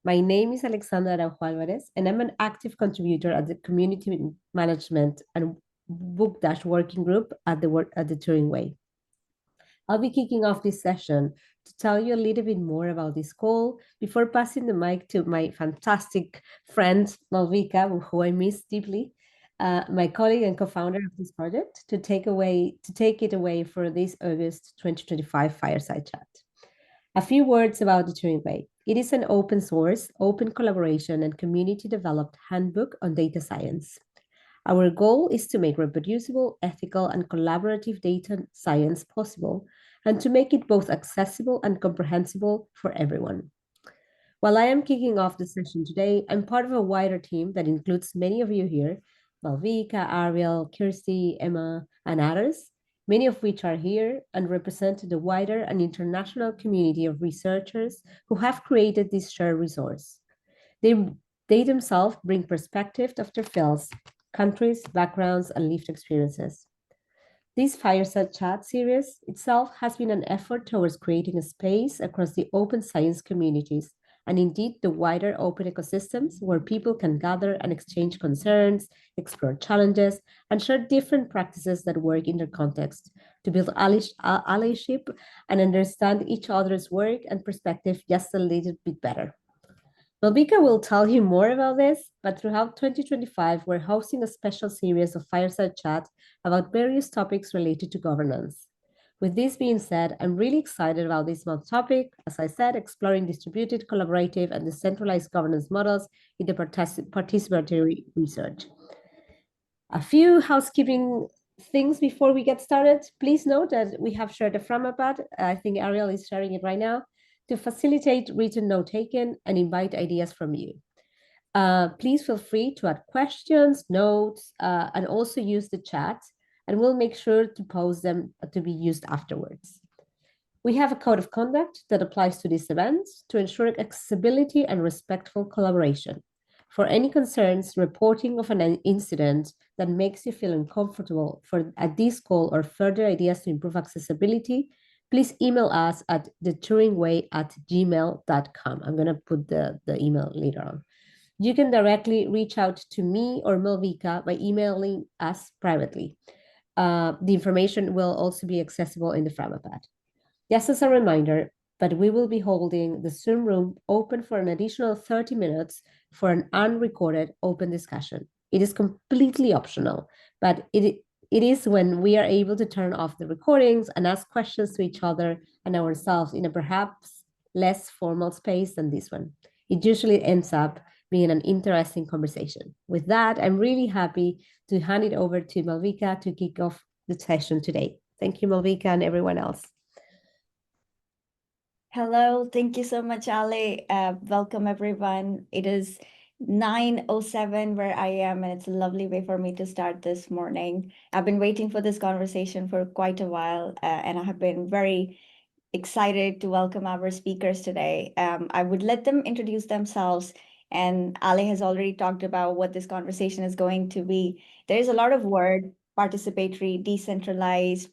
My name is Alexandra Araujo Alvarez, and I'm an active contributor at the Community Management and Book Dash Working Group at the Turing Way. I'll be kicking off this session to tell you a little bit more about this call before passing the mic to my fantastic friend, Malvika, who I miss deeply, my colleague and co-founder of this project, to take it away for this August 2025 Fireside Chat. A few words about the Turing Way. It is an open source, open collaboration, and community-developed handbook on data science. Our goal is to make reproducible, ethical, and collaborative data science possible, and to make it both accessible and comprehensible for everyone. While I am kicking off the session today, I'm part of a wider team that includes many of you here, Malvika, Ariel, Kirsty, Emma, and others, many of which are here and represent the wider and international community of researchers who have created this shared resource. They themselves bring perspective of their fields, countries, backgrounds, and lived experiences. This Fireside Chat series itself has been an effort towards creating a space across the open science communities and indeed the wider open ecosystems where people can gather and exchange concerns, explore challenges, and share different practices that work in their context to build allyship and understand each other's work and perspective just a little bit better. Malvika will tell you more about this, but throughout 2025, we're hosting a special series of Fireside Chat about various topics related to governance. With this being said, I'm really excited about this month's topic, as I said, exploring distributed, collaborative, and decentralized governance models in the participatory research. A few housekeeping things before we get started. Please note that we have shared a Framapad. I think Ariel is sharing it right now to facilitate written note taken and invite ideas from you. Please feel free to add questions, notes, and also use the chat, and we'll make sure to post them to be used afterwards. We have a code of conduct that applies to these events to ensure accessibility and respectful collaboration. For any concerns, reporting of an incident that makes you feel uncomfortable at this call or further ideas to improve accessibility, please email us at theturingway@gmail.com. I'm going to put the email later on. You can directly reach out to me or Malvika by emailing us privately. The information will also be accessible in the Framapad. Just as a reminder, but we will be holding the Zoom room open for an additional 30 minutes for an unrecorded open discussion. It is completely optional, but it is when we are able to turn off the recordings and ask questions to each other and ourselves in a perhaps less formal space than this one. It usually ends up being an interesting conversation. With that, I'm really happy to hand it over to Malvika to kick off the session today. Thank you, Malvika, and everyone else. Hello, thank you so much, Ale. Welcome, everyone. It is 9:07 where I am, and it's a lovely way for me to start this morning. I've been waiting for this conversation for quite a while, and I have been very excited to welcome our speakers today. I would let them introduce themselves, and Ale has already talked about what this conversation is going to be. There's a lot of word, participatory, decentralized,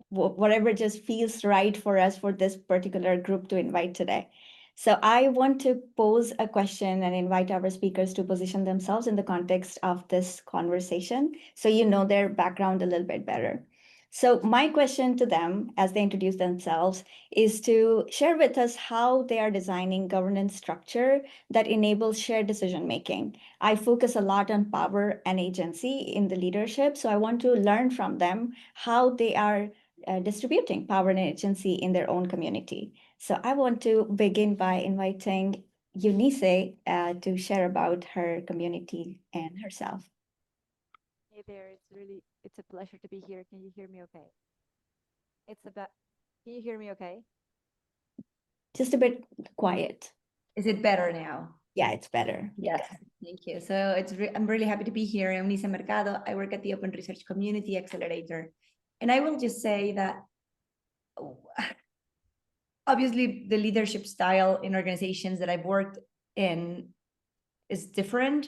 whatever just feels right for us for this particular group to invite today. So I want to pose a question and invite our speakers to position themselves in the context of this conversation so you know their background a little bit better. So my question to them as they introduce themselves is to share with us how they are designing governance structure that enables shared decision making. I focus a lot on power and agency in the leadership, so I want to learn from them how they are distributing power and agency in their own community. So I want to begin by inviting Eunice to share about her community and herself. Hey there, it's a pleasure to be here. Can you hear me okay? Can you hear me okay? Just a bit quiet. Is it better now? Yeah, it's better. Yes, thank you. So I'm really happy to be here. I'm Eunice Mercado. I work at the Open Research Community Accelerator. And I will just say that obviously the leadership style in organizations that I've worked in is different,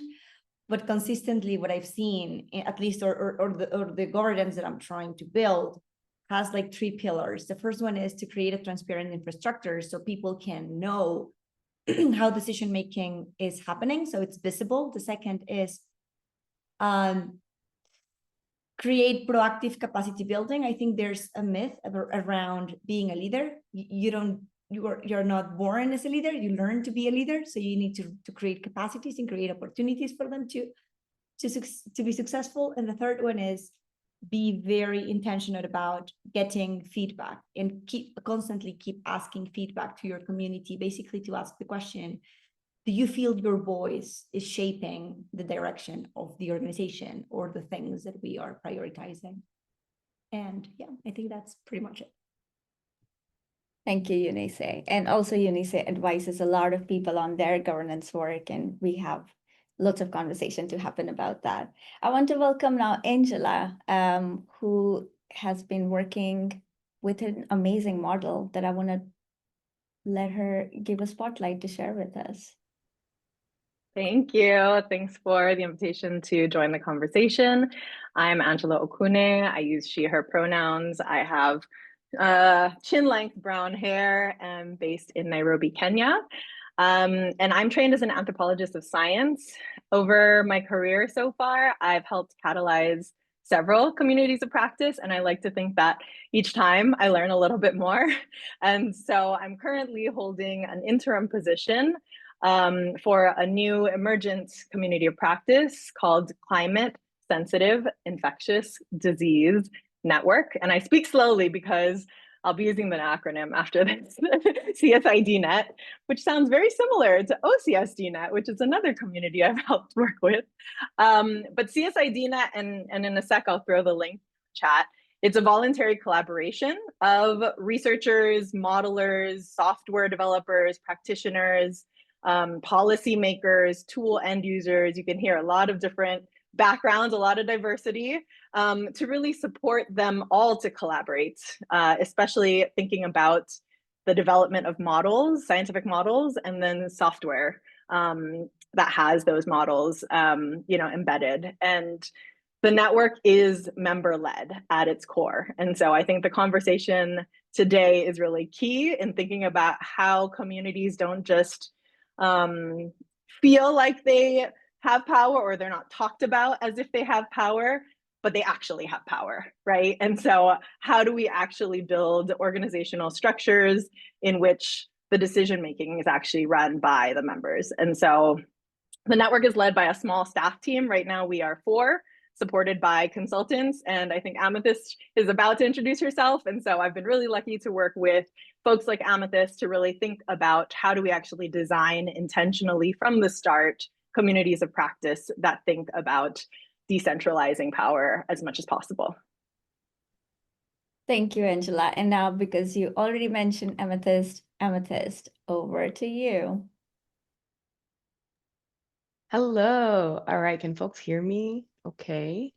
but consistently what I've seen, at least, or the governance that I'm trying to build has like 3 pillars. The first one is to create a transparent infrastructure so people can know how decision-making is happening, so it's visible. The second is create proactive capacity building. I think there's a myth around being a leader. You're not born as a leader, you learn to be a leader. So you need to create capacities and create opportunities for them to be successful. And the third one is be very intentional about getting feedback and constantly keep asking feedback to your community, basically to ask the question, do you feel your voice is shaping the direction of the organization or the things that we are prioritizing? And yeah, I think that's pretty much it. Thank you, Eunice. And also Eunice advises a lot of people on their governance work, and we have lots of conversation to happen about that. I want to welcome now Angela, who has been working with an amazing model that I want to let her give a spotlight to share with us. Thank you. Thanks for the invitation to join the conversation. I'm Angela Okune. I use she, her pronouns. I have chin-length brown hair and based in Nairobi, Kenya. And I'm trained as an anthropologist of science. Over my career so far, I've helped catalyze several communities of practice, and I like to think that each time I learn a little bit more. And so I'm currently holding an interim position for a new emergent community of practice called Climate Sensitive Infectious Disease Network. And I speak slowly because I'll be using the acronym after this, CSID Net, which sounds very similar to OCSD Net, which is another community I've helped work with. But CSID Net, and in a sec, I'll throw the link chat. It's a voluntary collaboration of researchers, modelers, software developers, practitioners, policymakers, tool end users. You can hear a lot of different backgrounds, a lot of diversity, to really support them all to collaborate, especially thinking about the development of models, scientific models, and then software that has those models embedded. And the network is member-led at its core. And so I think the conversation today is really key in thinking about how communities don't just feel like they have power, or they're not talked about as if they have power, but they actually have power, right? And so how do we actually build organizational structures in which the decision-making is actually run by the members? And so the network is led by a small staff team. Right now we are 4, supported by consultants, and I think Amethyst is about to introduce herself. And so I've been really lucky to work with folks like Amethyst to really think about how do we actually design intentionally from the start communities of practice that think about decentralizing power as much as possible. Thank you, Angela. And now, because you already mentioned Amethyst, over to you. Hello. All right. Can folks hear me? Okay.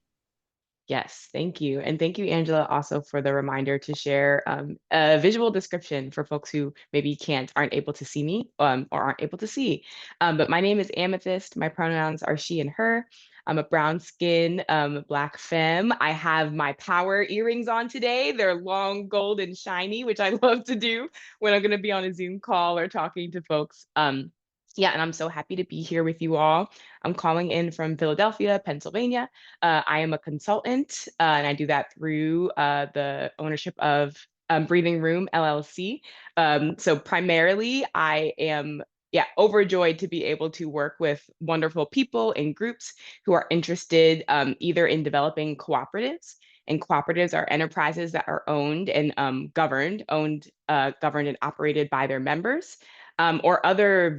Yes, thank you. And thank you, Angela, also for the reminder to share a visual description for folks who maybe aren't able to see me or aren't able to see. But my name is Amethyst. My pronouns are she and her. I'm a brown skin, Black femme. I have my power earrings on today. They're long, gold, and shiny, which I love to do when I'm going to be on a Zoom call or talking to folks. Yeah, and I'm so happy to be here with you all. I'm calling in from Philadelphia, Pennsylvania. I am a consultant, and I do that through the ownership of Breathing Room LLC. So primarily, I am overjoyed to be able to work with wonderful people and groups who are interested either in developing cooperatives. And cooperatives are enterprises that are owned and governed and operated by their members. Or other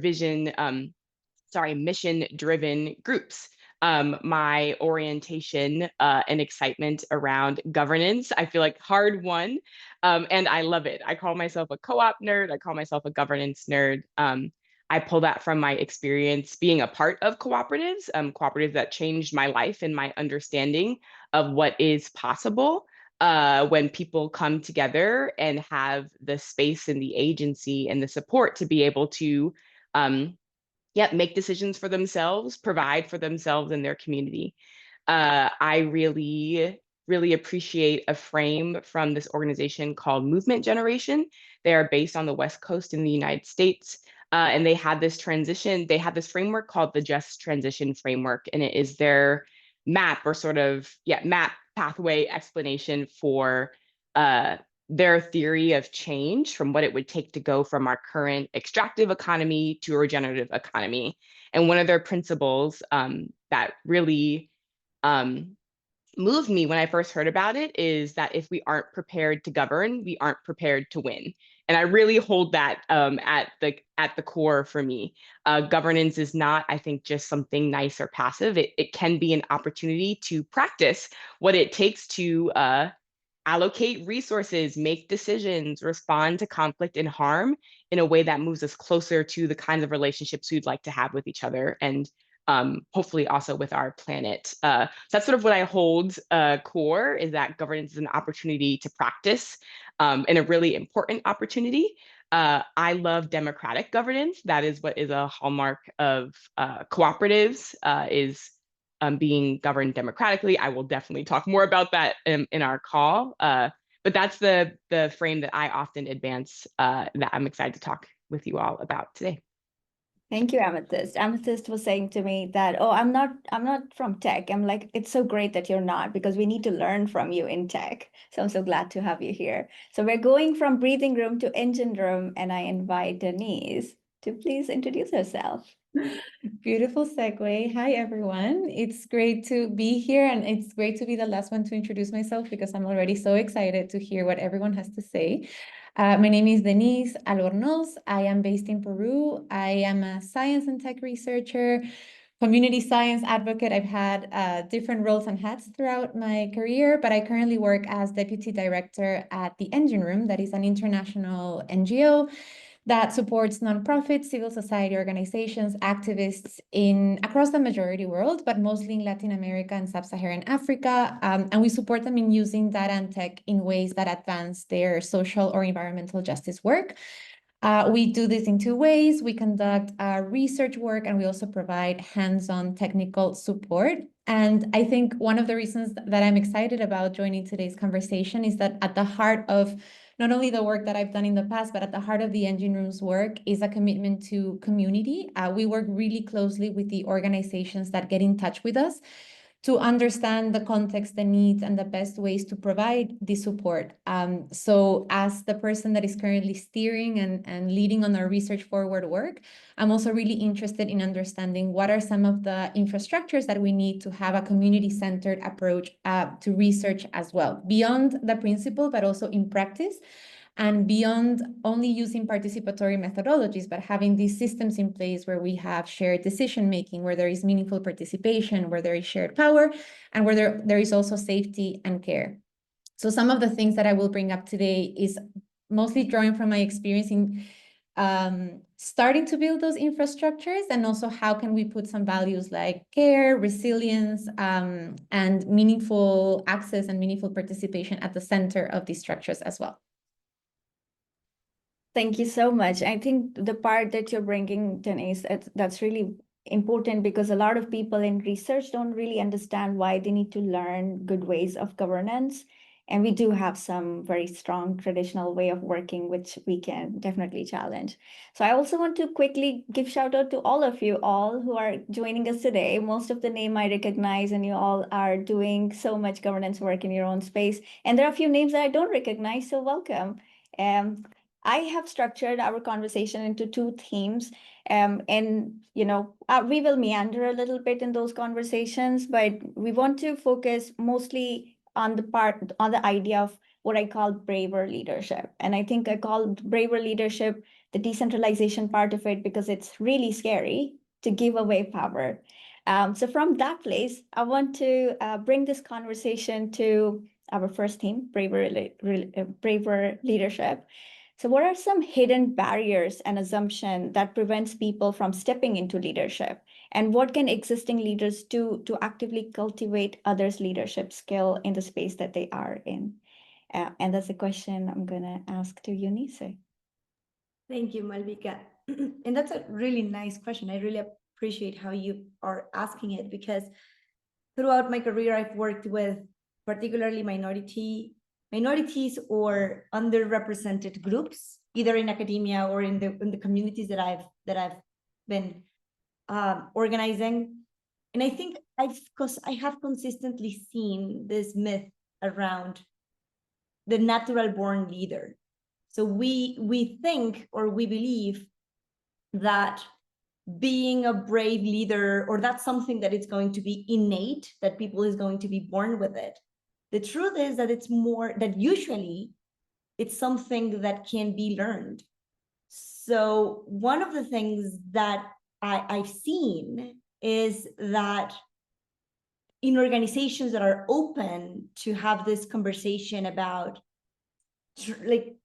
mission-driven groups. My orientation and excitement around governance, I feel like hard won, and I love it. I call myself a co-op nerd. I call myself a governance nerd. I pull that from my experience being a part of cooperatives, cooperatives that changed my life and my understanding of what is possible. When people come together and have the space and the agency and the support to be able to make decisions for themselves, provide for themselves and their community. I really, really appreciate a frame from this organization called Movement Generation. They are based on the West Coast in the United States. and they had this framework called the Just Transition Framework, and it is their map or sort of, map pathway explanation for their theory of change from what it would take to go from our current extractive economy to a regenerative economy. And one of their principles that really moved me when I first heard about it is that if we aren't prepared to govern, we aren't prepared to win. And I really hold that at the core for me. Governance is not, I think, just something nice or passive. It can be an opportunity to practice what it takes to allocate resources, make decisions, respond to conflict and harm in a way that moves us closer to the kinds of relationships we'd like to have with each other, and hopefully also with our planet. So that's sort of what I hold core, is that governance is an opportunity to practice, and a really important opportunity. I love democratic governance. That is what is a hallmark of cooperatives, is being governed democratically. I will definitely talk more about that in our call. But that's the frame that I often advance, that I'm excited to talk with you all about today. Thank you, Amethyst. Amethyst was saying to me that, oh, I'm not from tech. I'm like, it's so great that you're not, because we need to learn from you in tech. So I'm so glad to have you here. So we're going from breathing room to engine room, and I invite Denisse to please introduce herself. Beautiful segue. Hi, everyone. It's great to be here, and it's great to be the last one to introduce myself, because I'm already so excited to hear what everyone has to say. My name is Denisse Albornoz. I am based in Peru. I am a science and tech researcher, community science advocate. I've had different roles and hats throughout my career, but I currently work as deputy director at the Engine Room, that is an international NGO that supports nonprofit, civil society organizations, activists across the majority world, but mostly in Latin America and Sub-Saharan Africa. And we support them in using data and tech in ways that advance their social or environmental justice work. We do this in two ways. We conduct research work, and we also provide hands-on technical support. And I think one of the reasons that I'm excited about joining today's conversation is that at the heart of not only the work that I've done in the past, but at the heart of the Engine Room's work is a commitment to community. We work really closely with the organizations that get in touch with us to understand the context, the needs, and the best ways to provide the support. So as the person that is currently steering and leading on our research forward work, I'm also really interested in understanding what are some of the infrastructures that we need to have a community-centered approach to research as well, beyond the principle, but also in practice, and beyond only using participatory methodologies, but having these systems in place where we have shared decision-making, where there is meaningful participation, where there is shared power, and where there is also safety and care. So some of the things that I will bring up today is mostly drawing from my experience in starting to build those infrastructures, and also how can we put some values like care, resilience, and meaningful access and meaningful participation at the center of these structures as well. Thank you so much. I think the part that you're bringing, Denisse, that's really important, because a lot of people in research don't really understand why they need to learn good ways of governance. And we do have some very strong traditional way of working, which we can definitely challenge. So I also want to quickly give shout out to all of you all who are joining us today. Most of the name I recognize, and you all are doing so much governance work in your own space. And there are a few names that I don't recognize, so welcome. I have structured our conversation into two themes, and we will meander a little bit in those conversations, but we want to focus mostly on the idea of what I call braver leadership. And I think I call braver leadership the decentralization part of it, because it's really scary to give away power. So from that place, I want to bring this conversation to our first theme, braver leadership. So what are some hidden barriers and assumptions that prevents people from stepping into leadership? And what can existing leaders do to actively cultivate others' leadership skill in the space that they are in? And that's a question I'm going to ask to Eunice. Thank you, Malvika. And that's a really nice question. I really appreciate how you are asking it, because throughout my career, I've worked with particularly minorities or underrepresented groups either in academia or in the communities that I've been organizing. And I think because I have consistently seen this myth around the natural born leader. So we think, or we believe, that being a brave leader, or that's something that it's going to be innate, that people is going to be born with it. The truth is that it's more, that usually it's something that can be learned. So one of the things that I've seen is that in organizations that are open to have this conversation about like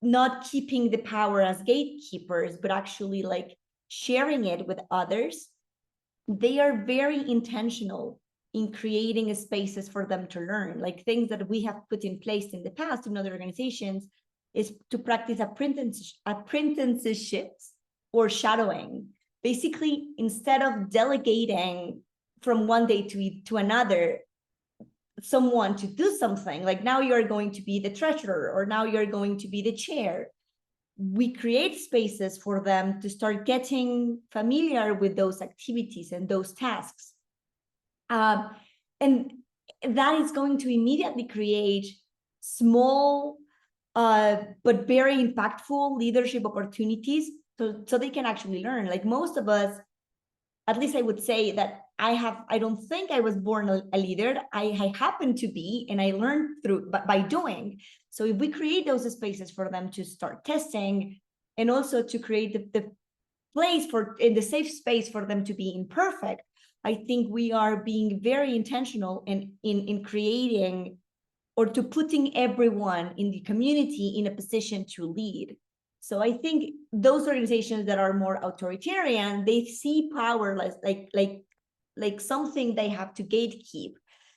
not keeping the power as gatekeepers, but actually like sharing it with others, they are very intentional in creating spaces for them to learn. Like things that we have put in place in the past in other organizations is to practice apprenticeships or shadowing. Basically, instead of delegating from one day to another, someone to do something, like now you're going to be the treasurer, or now you're going to be the chair, we create spaces for them to start getting familiar with those activities and those tasks. And that is going to immediately create small, but very impactful leadership opportunities so they can actually learn. Like most of us, at least I would say that I don't think I was born a leader. I happen to be, and I learned by doing. So if we create those spaces for them to start testing, and also to create the place in the safe space for them to be imperfect, I think we are being very intentional in creating, or to putting everyone in the community in a position to lead. So I think those organizations that are more authoritarian, they see power like something they have to gatekeep.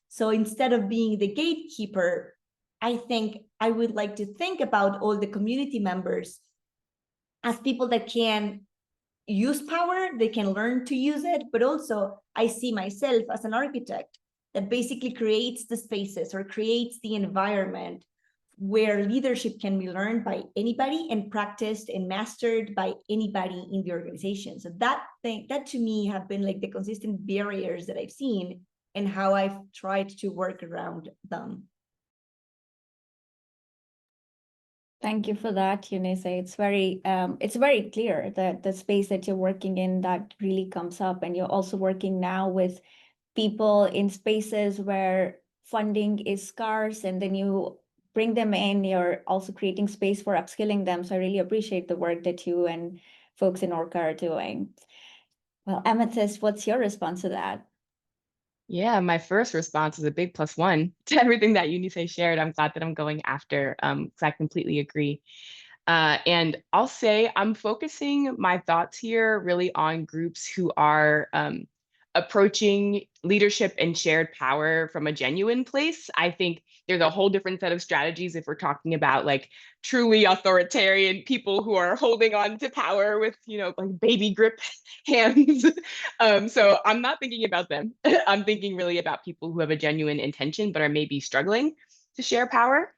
So instead of being the gatekeeper, I think I would like to think about all the community members as people that can use power, they can learn to use it, but also I see myself as an architect that basically creates the spaces or creates the environment where leadership can be learned by anybody and practiced and mastered by anybody in the organization. So that to me have been like the consistent barriers that I've seen and how I've tried to work around them. Thank you for that, Eunice. It's very clear that the space that you're working in, that really comes up, and you're also working now with people in spaces where funding is scarce, and then you bring them in, you're also creating space for upskilling them. So I really appreciate the work that you and folks in ORCA are doing. Well, Amethyst, what's your response to that? Yeah, my first response is a big +1 to everything that Eunice shared. I'm glad that I'm going after, because I completely agree. And I'll say I'm focusing my thoughts here really on groups who are approaching leadership and shared power from a genuine place. I think there's a whole different set of strategies if we're talking about like truly authoritarian people who are holding on to power with, like baby grip hands. So I'm not thinking about them. I'm thinking really about people who have a genuine intention, but are maybe struggling to share power.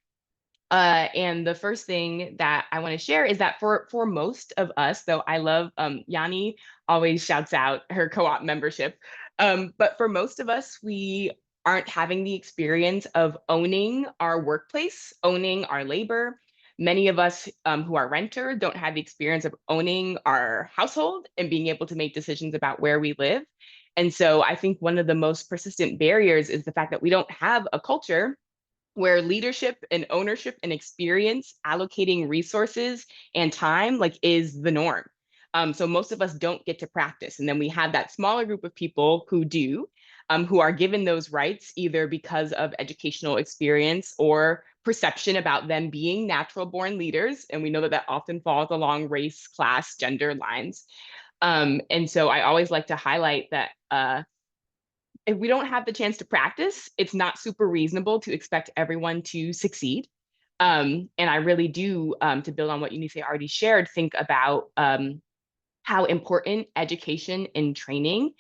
And the first thing that I want to share is that for most of us, though I love Yanni always shouts out her co-op membership, but for most of us, we aren't having the experience of owning our workplace, owning our labor. Many of us who are renters don't have the experience of owning our household and being able to make decisions about where we live. And so I think one of the most persistent barriers is the fact that we don't have a culture where leadership and ownership and experience allocating resources and time is the norm. So most of us don't get to practice. And then we have that smaller group of people who do, who are given those rights either because of educational experience or perception about them being natural born leaders. And we know that often falls along race, class, gender lines. And so I always like to highlight that if we don't have the chance to practice, it's not super reasonable to expect everyone to succeed. And I really do, to build on what Eunice already shared, think about how important education and training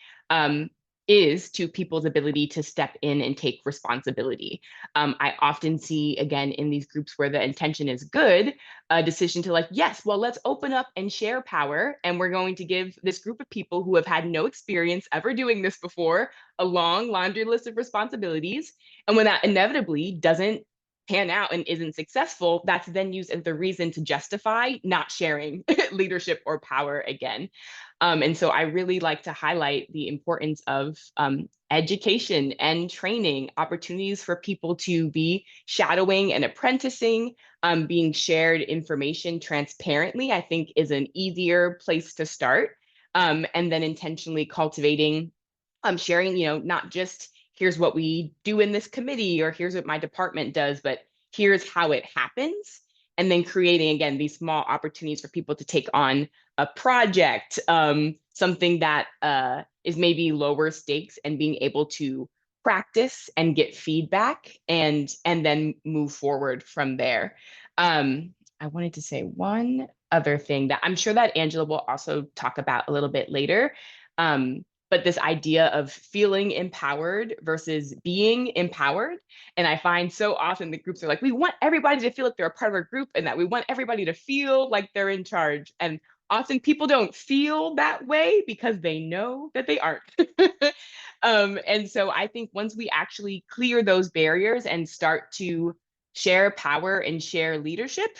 is to people's ability to step in and take responsibility. I often see, again, in these groups where the intention is good, a decision to like, yes, well, let's open up and share power. And we're going to give this group of people who have had no experience ever doing this before a long laundry list of responsibilities. And when that inevitably doesn't pan out and isn't successful, that's then used as the reason to justify not sharing leadership or power again. And so I really like to highlight the importance of education and training, opportunities for people to be shadowing and apprenticing, being shared information transparently, I think is an easier place to start. And then intentionally cultivating, sharing, not just here's what we do in this committee or here's what my department does, but here's how it happens. And then creating, again, these small opportunities for people to take on a project, something that is maybe lower stakes, and being able to practice and get feedback and then move forward from there. I wanted to say one other thing that I'm sure that Angela will also talk about a little bit later. But this idea of feeling empowered versus being empowered. And I find so often the groups are like, we want everybody to feel like they're a part of our group and that we want everybody to feel like they're in charge. And often people don't feel that way because they know that they aren't. And so I think once we actually clear those barriers and start to share power and share leadership,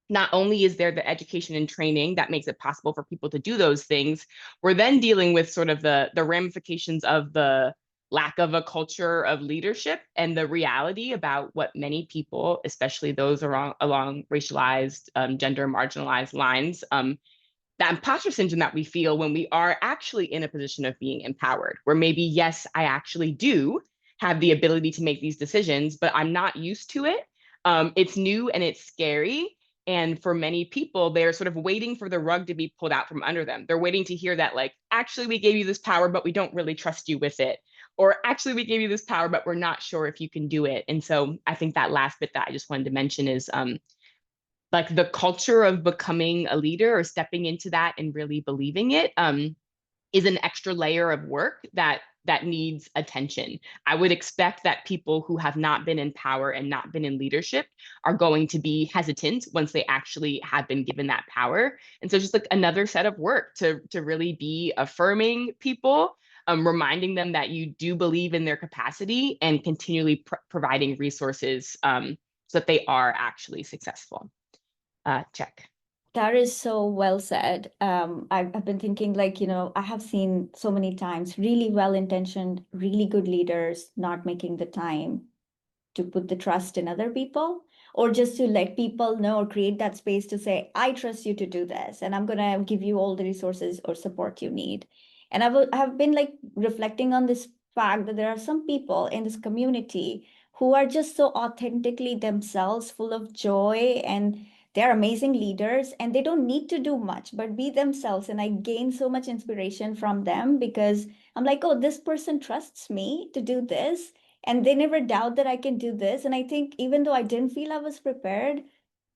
not only is there the education and training that makes it possible for people to do those things, we're then dealing with sort of the ramifications of the lack of a culture of leadership and the reality about what many people, especially those along racialized, gender marginalized lines, that imposter syndrome that we feel when we are actually in a position of being empowered, where maybe, yes, I actually do have the ability to make these decisions, but I'm not used to it. It's new and it's scary. And for many people, they're sort of waiting for the rug to be pulled out from under them. They're waiting to hear that, like, actually, we gave you this power, but we don't really trust you with it. Or actually, we gave you this power, but we're not sure if you can do it. And so I think that last bit that I just wanted to mention is like the culture of becoming a leader or stepping into that and really believing it is an extra layer of work that needs attention. I would expect that people who have not been in power and not been in leadership are going to be hesitant once they actually have been given that power. And so just like another set of work to really be affirming people, reminding them that you do believe in their capacity, and continually providing resources so that they are actually successful. Check. That is so well said. I've been thinking, like, I have seen so many times really well-intentioned, really good leaders not making the time to put the trust in other people, or just to let people know or create that space to say, I trust you to do this, and I'm going to give you all the resources or support you need. And I've been like reflecting on this fact that there are some people in this community who are just so authentically themselves, full of joy, and they're amazing leaders, and they don't need to do much but be themselves. And I gain so much inspiration from them because I'm like, oh, this person trusts me to do this, and they never doubt that I can do this. And I think even though I didn't feel I was prepared,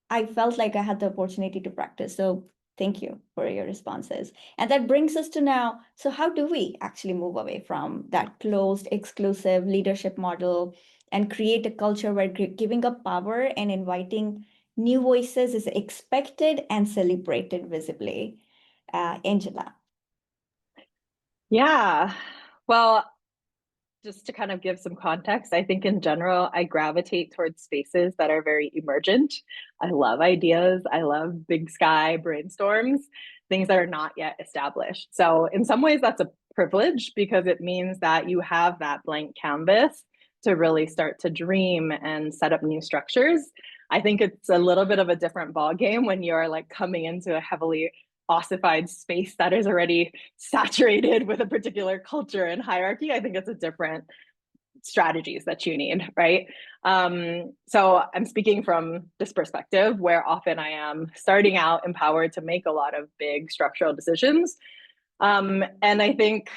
I felt like I had the opportunity to practice. So thank you for your responses. And that brings us to now, so how do we actually move away from that closed, exclusive leadership model and create a culture where giving up power and inviting new voices is expected and celebrated visibly? Angela. Yeah, well, just to kind of give some context, I think in general, I gravitate towards spaces that are very emergent. I love ideas. I love big sky brainstorms, things that are not yet established. So in some ways, that's a privilege because it means that you have that blank canvas to really start to dream and set up new structures. I think it's a little bit of a different ballgame when you're like coming into a heavily ossified space that is already saturated with a particular culture and hierarchy. I think it's a different strategies that you need, right? So I'm speaking from this perspective where often I am starting out empowered to make a lot of big structural decisions. And I think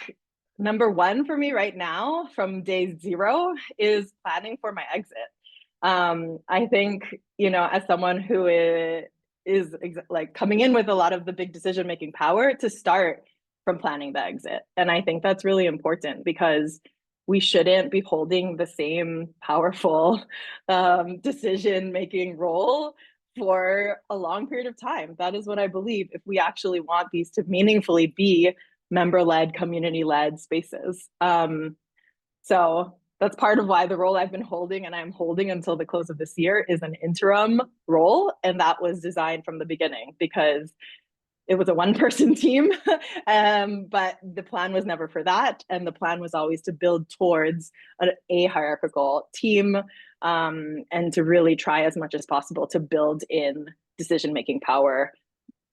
number one for me right now from day zero is planning for my exit. I think, as someone who is like coming in with a lot of the big decision-making power, to start from planning the exit. And I think that's really important because we shouldn't be holding the same powerful decision-making role for a long period of time. That is what I believe, if we actually want these to meaningfully be member-led, community-led spaces. So that's part of why the role I've been holding, and I'm holding until the close of this year, is an interim role. And that was designed from the beginning because it was a one-person team, but the plan was never for that. And the plan was always to build towards a hierarchical team, and to really try as much as possible to build in decision-making power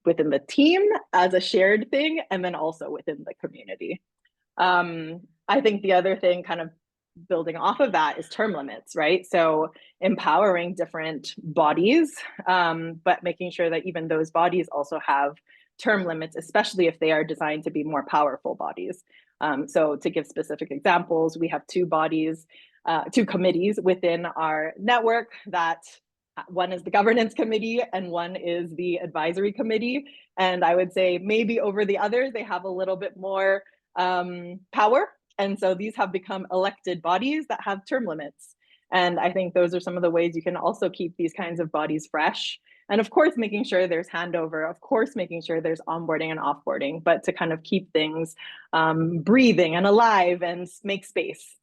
within the team as a shared thing, and then also within the community. I think the other thing, kind of building off of that, is term limits, right? So empowering different bodies, but making sure that even those bodies also have term limits, especially if they are designed to be more powerful bodies. So to give specific examples, we have two committees within our network, that one is the governance committee and one is the advisory committee. And I would say maybe over the others, they have a little bit more power. And so these have become elected bodies that have term limits. And I think those are some of the ways you can also keep these kinds of bodies fresh. And of course, making sure there's handover, of course, making sure there's onboarding and offboarding, but to kind of keep things breathing and alive and make space.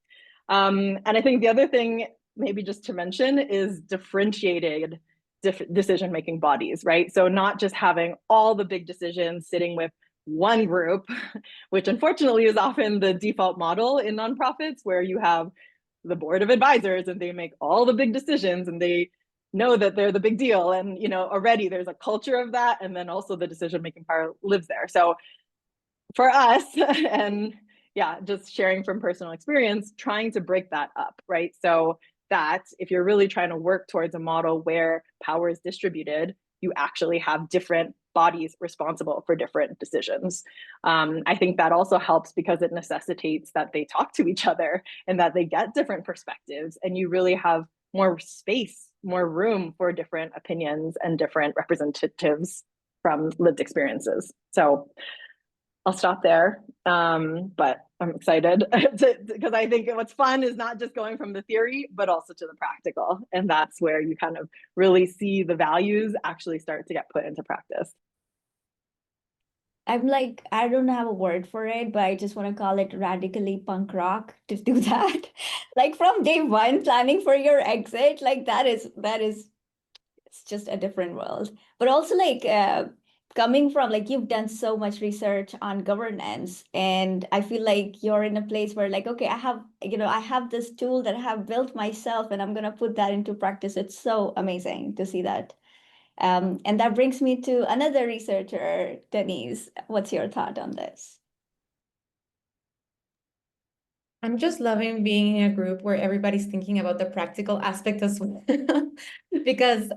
And I think the other thing, maybe just to mention, is differentiated decision-making bodies, right? So not just having all the big decisions sitting with one group, which unfortunately is often the default model in nonprofits, where you have the board of advisors and they make all the big decisions and they know that they're the big deal. And, you know, already there's a culture of that. And then also the decision-making power lives there. So for us, and yeah, just sharing from personal experience, trying to break that up, right? So that if you're really trying to work towards a model where power is distributed, you actually have different bodies responsible for different decisions. I think that also helps because it necessitates that they talk to each other and that they get different perspectives, and you really have more space, more room for different opinions and different representatives from lived experiences. So I'll stop there, but I'm excited because I think what's fun is not just going from the theory, but also to the practical. And that's where you kind of really see the values actually start to get put into practice. I'm like, I don't have a word for it, but I just want to call it radically punk rock to do that. Like from day one, planning for your exit, like that is, it's just a different world. But also like coming from, like, you've done so much research on governance, and I feel like you're in a place where like, okay, I have this tool that I have built myself and I'm going to put that into practice. It's so amazing to see that. And that brings me to another researcher, Denisse. What's your thought on this? I'm just loving being in a group where everybody's thinking about the practical aspect as well, because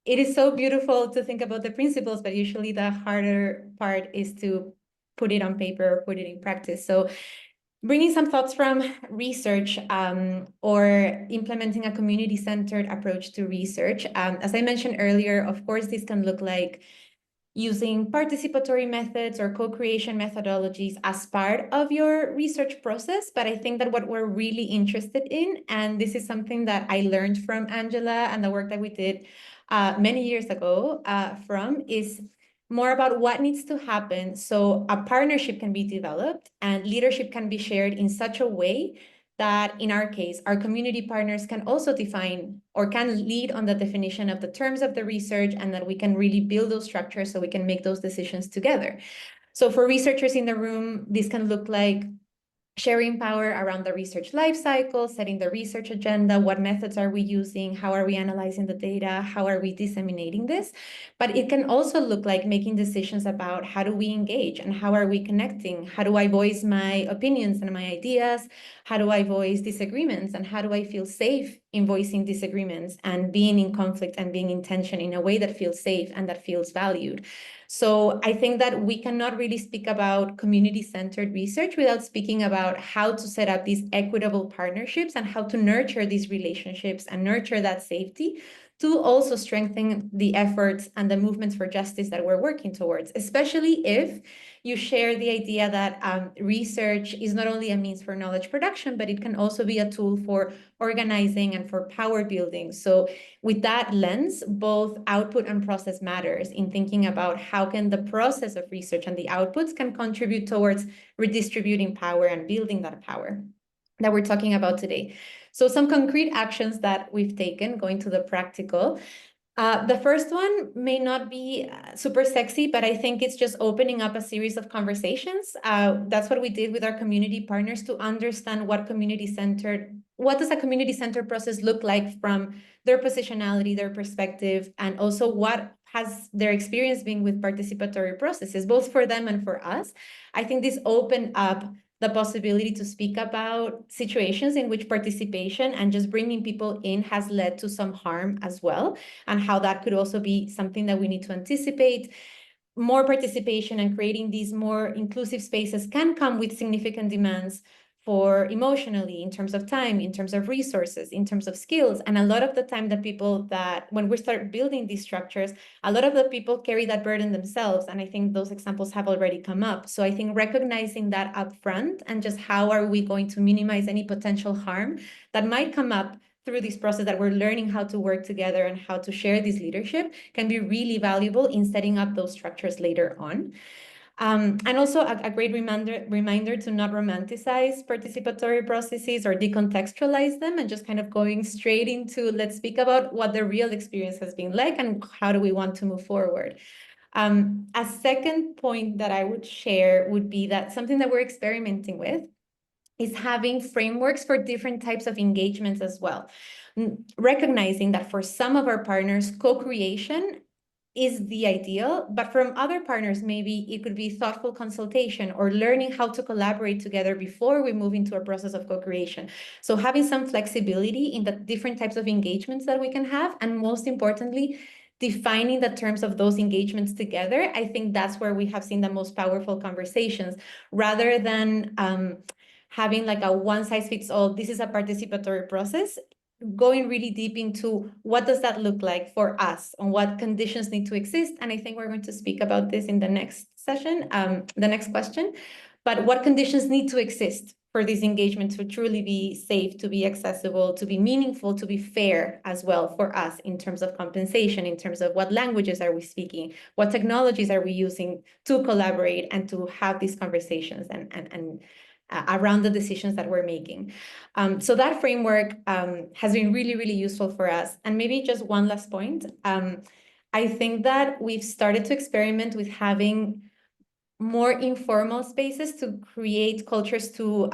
it is so beautiful to think about the principles, but usually the harder part is to put it on paper or put it in practice. So bringing some thoughts from research or implementing a community-centered approach to research. As I mentioned earlier, of course, this can look like using participatory methods or co-creation methodologies as part of your research process. But I think that what we're really interested in, and this is something that I learned from Angela and the work that we did many years ago is more about what needs to happen so a partnership can be developed and leadership can be shared in such a way that, in our case, our community partners can also define or can lead on the definition of the terms of the research, and that we can really build those structures so we can make those decisions together. So for researchers in the room, this can look like sharing power around the research lifecycle, setting the research agenda, what methods are we using, how are we analyzing the data, how are we disseminating this? But it can also look like making decisions about how do we engage and how are we connecting? How do I voice my opinions and my ideas? How do I voice disagreements? And how do I feel safe in voicing disagreements and being in conflict and being in tension in a way that feels safe and that feels valued? So I think that we cannot really speak about community-centered research without speaking about how to set up these equitable partnerships and how to nurture these relationships and nurture that safety to also strengthen the efforts and the movements for justice that we're working towards, especially if you share the idea that research is not only a means for knowledge production, but it can also be a tool for organizing and for power building. So with that lens, both output and process matters in thinking about how can the process of research and the outputs can contribute towards redistributing power and building that power that we're talking about today. So some concrete actions that we've taken, going to the practical. The first one may not be super sexy, but I think it's just opening up a series of conversations. That's what we did with our community partners to understand what does a community-centered process look like from their positionality, their perspective, and also what has their experience been with participatory processes, both for them and for us. I think this opened up the possibility to speak about situations in which participation and just bringing people in has led to some harm as well, and how that could also be something that we need to anticipate. More participation and creating these more inclusive spaces can come with significant demands for emotionally, in terms of time, in terms of resources, in terms of skills. And a lot of the time when we start building these structures, a lot of the people carry that burden themselves. And I think those examples have already come up. So I think recognizing that upfront and just how are we going to minimize any potential harm that might come up through this process that we're learning how to work together and how to share this leadership can be really valuable in setting up those structures later on. And also a great reminder to not romanticize participatory processes or decontextualize them, and just kind of going straight into, let's speak about what the real experience has been like and how do we want to move forward. A second point that I would share would be that something that we're experimenting with is having frameworks for different types of engagements as well. Recognizing that for some of our partners, co-creation is the ideal, but from other partners, maybe it could be thoughtful consultation or learning how to collaborate together before we move into a process of co-creation. So having some flexibility in the different types of engagements that we can have, and most importantly, defining the terms of those engagements together. I think that's where we have seen the most powerful conversations, rather than having like a one-size-fits-all, this is a participatory process, going really deep into what does that look like for us and what conditions need to exist. And I think we're going to speak about this in the next session, the next question, but what conditions need to exist for this engagement to truly be safe, to be accessible, to be meaningful, to be fair as well for us in terms of compensation, in terms of what languages are we speaking, what technologies are we using to collaborate and to have these conversations and around the decisions that we're making. So that framework has been really, really useful for us. And maybe just one last point. I think that we've started to experiment with having more informal spaces to create cultures for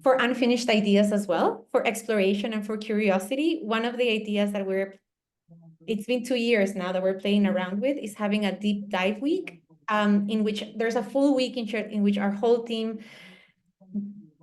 unfinished ideas as well, for exploration and for curiosity. One of the ideas that it's been 2 years now that we're playing around with is having a deep dive week, in which there's a full week in which our whole team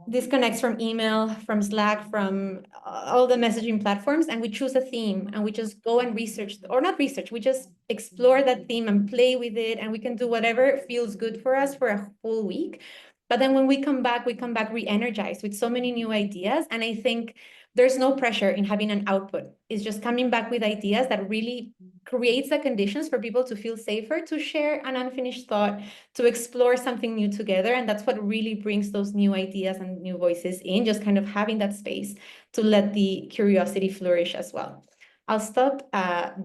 disconnects from email, from Slack, from all the messaging platforms, and we choose a theme and we just go and research, or not research, we just explore that theme and play with it, and we can do whatever feels good for us for a full week. But then when we come back re-energized with so many new ideas. And I think there's no pressure in having an output. It's just coming back with ideas that really creates the conditions for people to feel safer, to share an unfinished thought, to explore something new together. And that's what really brings those new ideas and new voices in, just kind of having that space to let the curiosity flourish as well. I'll stop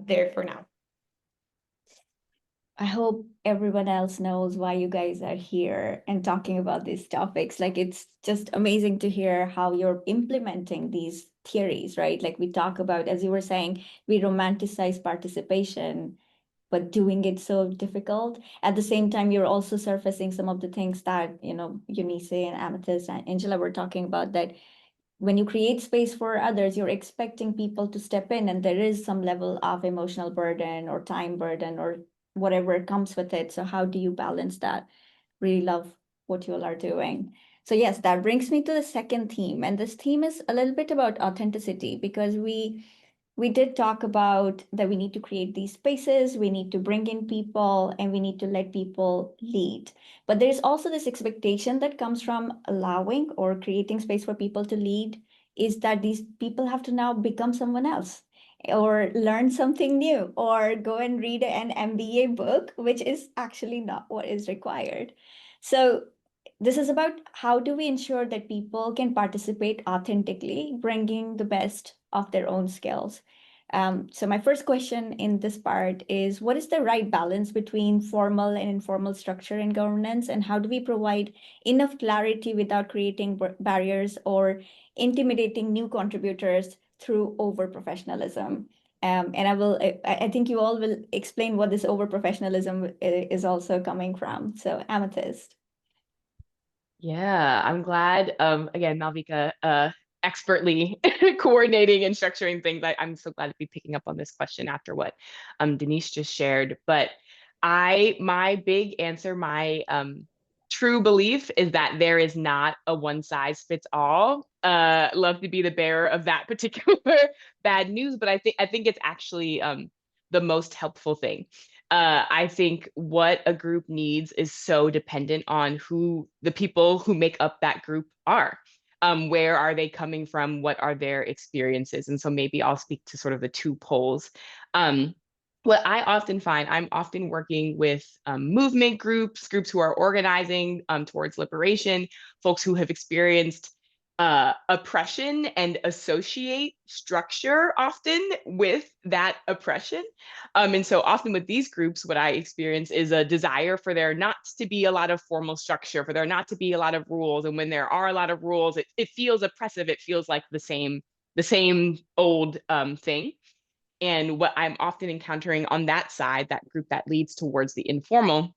there for now. I hope everyone else knows why you guys are here and talking about these topics. Like, it's just amazing to hear how you're implementing these theories, right? Like we talk about, as you were saying, we romanticize participation, but doing it so difficult. At the same time, you're also surfacing some of the things that, Eunice and Amethyst and Angela were talking about, that when you create space for others, you're expecting people to step in, and there is some level of emotional burden or time burden or whatever comes with it. So how do you balance that? Really love what you all are doing. So yes, that brings me to the second theme. And this theme is a little bit about authenticity, because we did talk about that we need to create these spaces, we need to bring in people, and we need to let people lead. But there's also this expectation that comes from allowing or creating space for people to lead, is that these people have to now become someone else. or learn something new, or go and read an MBA book, which is actually not what is required. So this is about how do we ensure that people can participate authentically, bringing the best of their own skills. So my first question in this part is, what is the right balance between formal and informal structure in governance, and how do we provide enough clarity without creating barriers or intimidating new contributors through over-professionalism? And I think you all will explain what this over-professionalism is also coming from. So Amethyst. Yeah, I'm glad. Again, Malvika, expertly coordinating and structuring things. I'm so glad to be picking up on this question after what Denisse just shared. But my big answer, my true belief is that there is not a one size fits all. Love to be the bearer of that particular bad news, but I think it's actually the most helpful thing. I think what a group needs is so dependent on who the people who make up that group are. Where are they coming from? What are their experiences? And so maybe I'll speak to sort of the two poles. What I often find, I'm often working with movement groups who are organizing towards liberation, folks who have experienced oppression and associate structure often with that oppression. And so often with these groups, what I experience is a desire for there not to be a lot of formal structure, for there not to be a lot of rules. And when there are a lot of rules, it feels oppressive. It feels like the same old thing. And what I'm often encountering on that side, that group that leads towards the informal,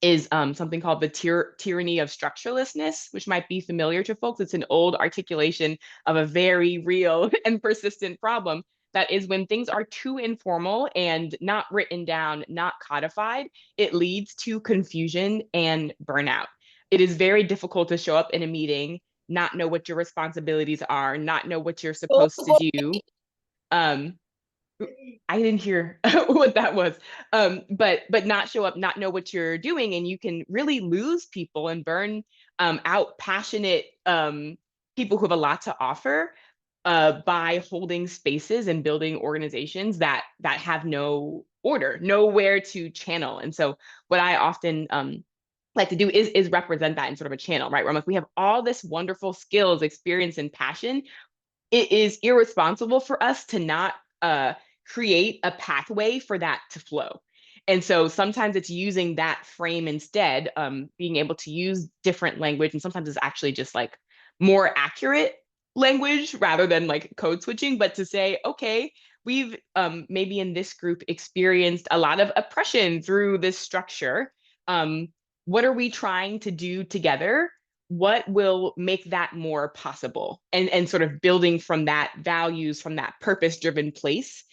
is something called the tyranny of structurelessness, which might be familiar to folks. It's an old articulation of a very real and persistent problem. That is, when things are too informal and not written down, not codified, it leads to confusion and burnout. It is very difficult to show up in a meeting, not know what your responsibilities are, not know what you're supposed to do. I didn't hear what that was, but not show up, not know what you're doing, and you can really lose people and burn out passionate people who have a lot to offer by holding spaces and building organizations that have no order, nowhere to channel. And so what I often like to do is represent that in sort of a channel, right? Where I'm like, we have all this wonderful skills, experience, and passion. It is irresponsible for us to not create a pathway for that to flow. And so sometimes it's using that frame instead, being able to use different language. And sometimes it's actually just like more accurate language rather than like code switching, but to say, okay, we've maybe in this group experienced a lot of oppression through this structure. What are we trying to do together? What will make that more possible? And sort of building from that values, from that purpose-driven place,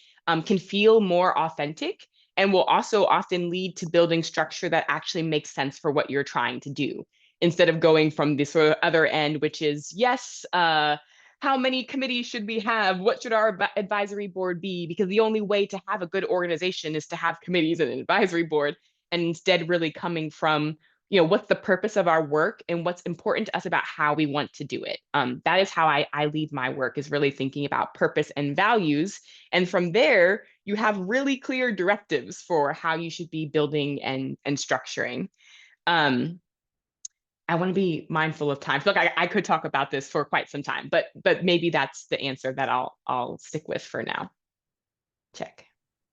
can feel more authentic and will also often lead to building structure that actually makes sense for what you're trying to do, instead of going from the sort of other end, which is, yes, how many committees should we have? What should our advisory board be? Because the only way to have a good organization is to have committees and an advisory board, and instead really coming from, what's the purpose of our work and what's important to us about how we want to do it. That is how I lead my work, is really thinking about purpose and values. And from there, you have really clear directives for how you should be building and structuring. I want to be mindful of time. Look, I could talk about this for quite some time, but maybe that's the answer that I'll stick with for now. Check.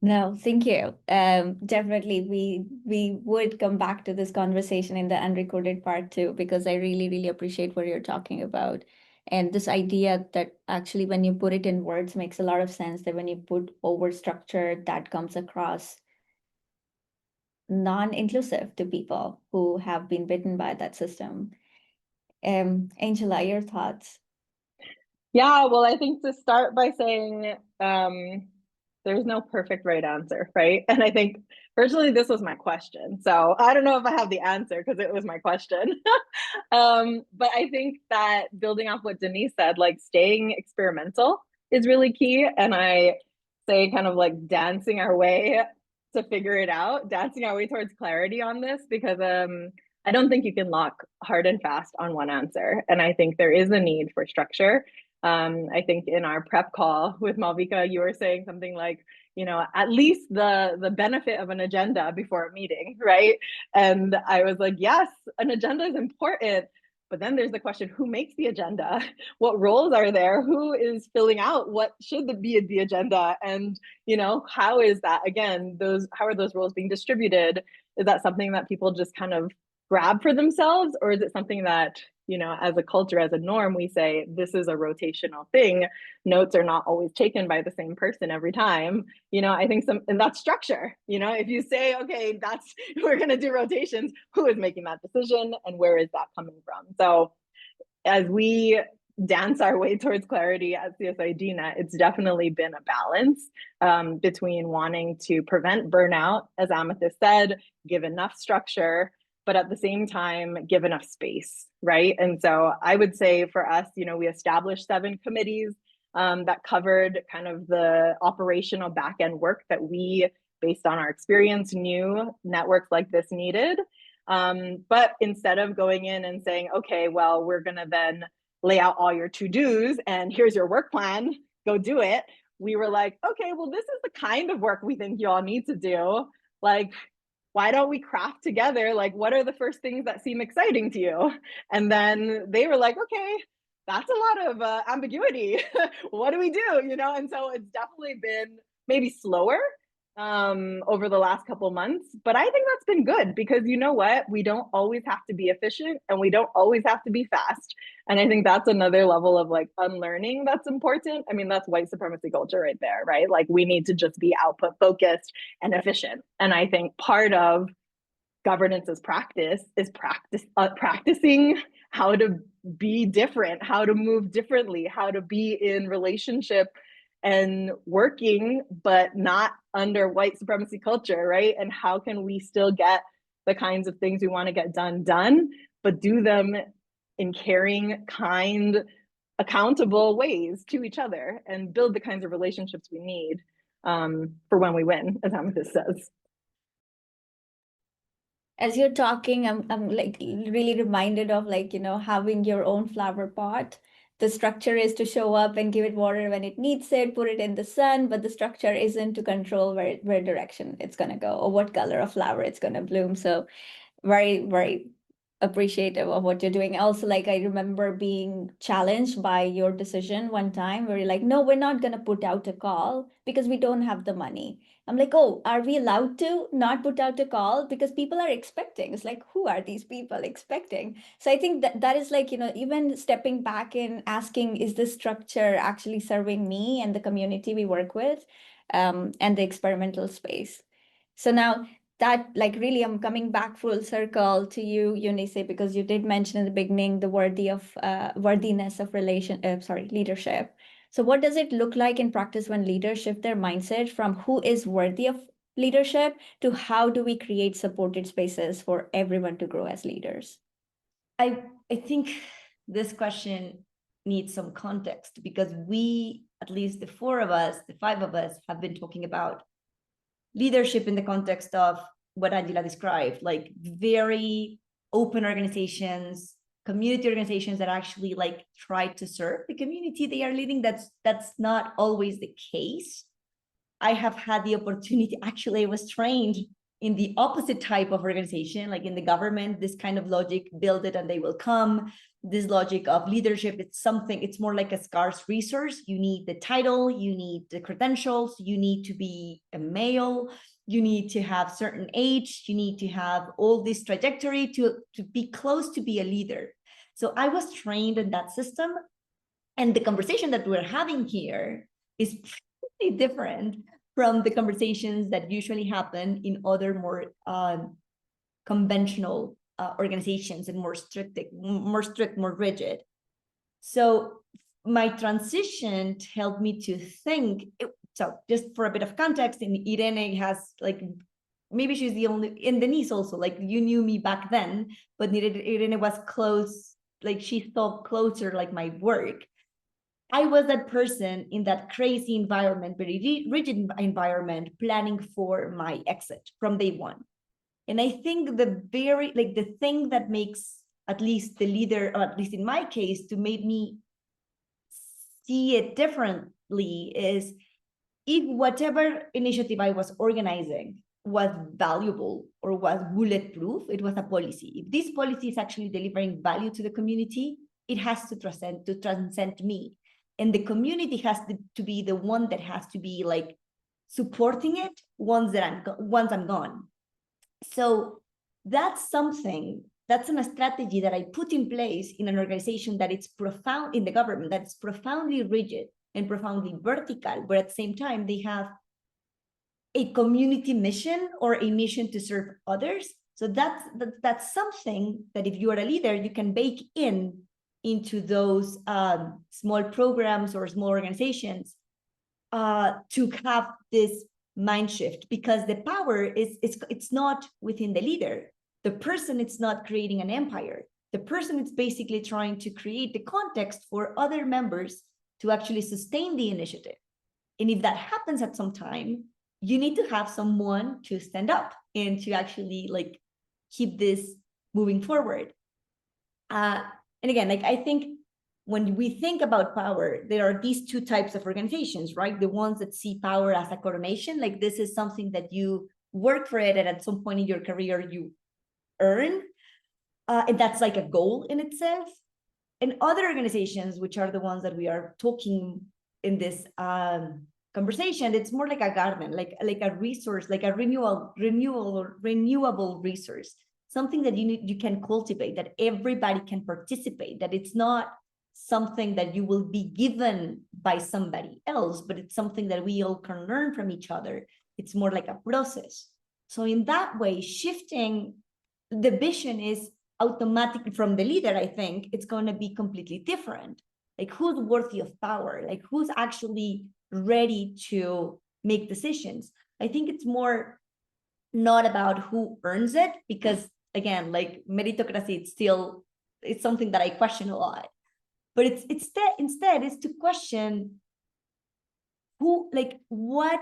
No, thank you. Definitely, we would come back to this conversation in the unrecorded part too, because I really, really appreciate what you're talking about. And this idea that actually when you put it in words makes a lot of sense, that when you put over structure, that comes across non-inclusive to people who have been bitten by that system. Angela, your thoughts? Yeah, well, I think to start by saying there's no perfect right answer, right? And I think originally this was my question. So I don't know if I have the answer because it was my question. But I think that building off what Denisse said, like staying experimental is really key. And I say kind of like dancing our way to figure it out, dancing our way towards clarity on this, because I don't think you can lock hard and fast on one answer. And I think there is a need for structure. I think in our prep call with Malvika, you were saying something like, you know, at least the benefit of an agenda before a meeting, right? And I was like, yes, an agenda is important. But then there's the question, who makes the agenda? What roles are there? Who is filling out what should be the agenda? And, you know, how is that, again, how are those roles being distributed? Is that something that people just kind of grab for themselves? Or is it something that, you know, as a culture, as a norm, we say, this is a rotational thing. Notes are not always taken by the same person every time. You know, I think and that's structure. You know, if you say, okay, we're going to do rotations, who is making that decision and where is that coming from? So as we dance our way towards clarity at CSID Net, it's definitely been a balance between wanting to prevent burnout, as Amethyst said, give enough structure, but at the same time, give enough space, right? And so I would say for us, you know, we established 7 committees that covered kind of the operational back-end work that we, based on our experience, knew networks like this needed. But instead of going in and saying, okay, well, we're gonna then lay out all your to-dos and here's your work plan, go do it. We were like, okay, well, this is the kind of work we think you all need to do. Like, why don't we craft together? Like, what are the first things that seem exciting to you? And then they were like, okay, that's a lot of ambiguity. What do we do? You know, and so it's definitely been maybe slower over the last couple months, but I think that's been good because you know what? We don't always have to be efficient and we don't always have to be fast. And I think that's another level of like unlearning that's important. I mean, that's white supremacy culture right there, right? Like we need to just be output focused and efficient. And I think part of governance as practice is practicing how to be different, how to move differently, how to be in relationship and working, but not under white supremacy culture, right? And how can we still get the kinds of things we want to get done, but do them in caring, kind, accountable ways to each other and build the kinds of relationships we need for when we win, as Amethyst says. As you're talking, I'm like really reminded of like, you know, having your own flower pot. The structure is to show up and give it water when it needs it, put it in the sun, but the structure isn't to control where direction it's going to go or what color of flower it's going to bloom. So very, very appreciative of what you're doing. Also, like I remember being challenged by your decision one time where you're like, no, we're not going to put out a call because we don't have the money. I'm like, oh, are we allowed to not put out a call because people are expecting? It's like, who are these people expecting? So I think that is like, you know, even stepping back and asking, is this structure actually serving me and the community we work with and the experimental space? So now that like really I'm coming back full circle to you, Eunice, because you did mention in the beginning the worthiness of leadership. So what does it look like in practice when leaders shift their mindset from who is worthy of leadership to how do we create supported spaces for everyone to grow as leaders? I think this question needs some context because we, at least the 4 of us, the 5 of us, have been talking about leadership in the context of what Angela described, like very open organizations, community organizations that actually like try to serve the community they are leading. That's not always the case. I have had the opportunity, actually I was trained in the opposite type of organization, like in the government, this kind of logic, build it and they will come. This logic of leadership, it's more like a scarce resource. You need the title, you need the credentials, you need to be a male, you need to have certain age, you need to have all this trajectory to be close to be a leader. So I was trained in that system. And the conversation that we're having here is pretty different from the conversations that usually happen in other more conventional organizations and more strict, more rigid. So my transition helped me to think. So just for a bit of context, and Irene has like, maybe she's the only, and Denisse also, like you knew me back then, but Irene was close, like she saw closer like my work. I was that person in that crazy environment, very rigid environment, planning for my exit from day one. And I think the thing that makes at least the leader, or at least in my case, to make me see it differently is if whatever initiative I was organizing was valuable or was bulletproof, it was a policy. If this policy is actually delivering value to the community, it has to transcend me. And the community has to be the one that has to be like supporting it once I'm gone. So that's a strategy that I put in place in an organization that it's profound in the government, that's profoundly rigid and profoundly vertical, but at the same time, they have a community mission or a mission to serve others. So that's something that if you are a leader, you can bake into those small programs or small organizations to have this mind shift, because the power it's not within the leader. The person is not creating an empire. The person is basically trying to create the context for other members to actually sustain the initiative. And if that happens at some time, you need to have someone to stand up and to actually like keep this moving forward. And again, like I think when we think about power, there are these two types of organizations, right? The ones that see power as a coronation, like this is something that you work for it and at some point in your career you earn. And that's like a goal in itself. And other organizations, which are the ones that we are talking in this conversation, it's more like a garden, like a resource, like a renewable resource, something that you can cultivate, that everybody can participate, that it's not something that you will be given by somebody else, but it's something that we all can learn from each other. It's more like a process. So in that way, shifting the vision is automatically from the leader. I think it's going to be completely different. Like who's worthy of power? Like who's actually ready to make decisions? I think it's more not about who earns it, because again, like meritocracy, it's something that I question a lot. But it's instead is to question who, like, what